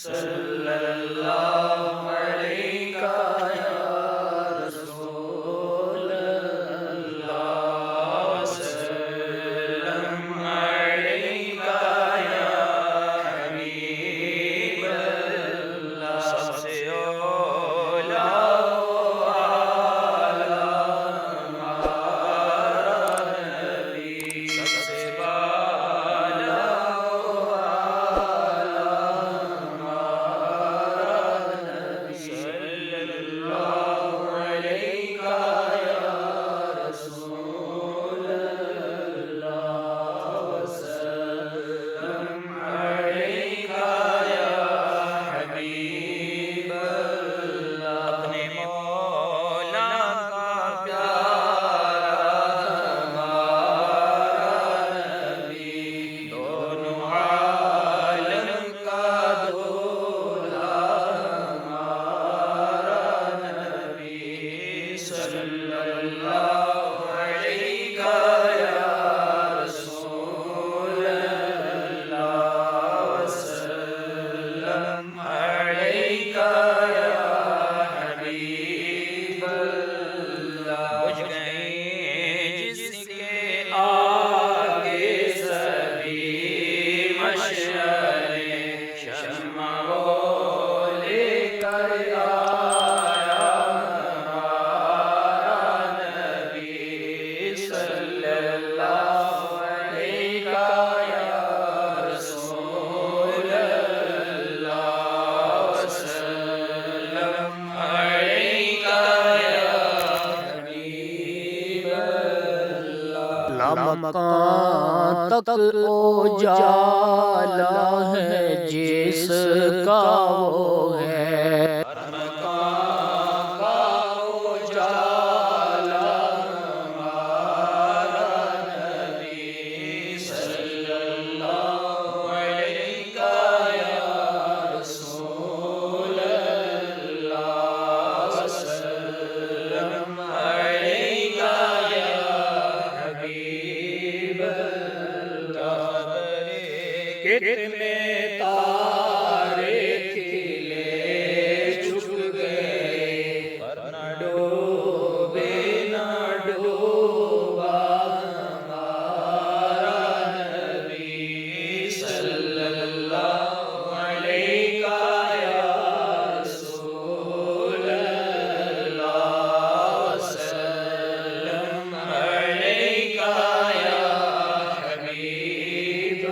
صلی اللہ علیہ یا رسول اللہ وسلم علیہ یا حبیب اللہ سب سے اولا مکان تک اجالا ہے جس کا وہ ہے مکان کا اجالا ہمارا نبی صلی اللہ علیہ یا رسول اللہ وسلم علیہ یا حبیب کتنے تارے کھلے چھپ گئے پر نہ ڈوبے نہ ڈوبا ہمارا نبی صلی اللہ علیہ یا رسول اللہ وسلم علیہ یا حبیب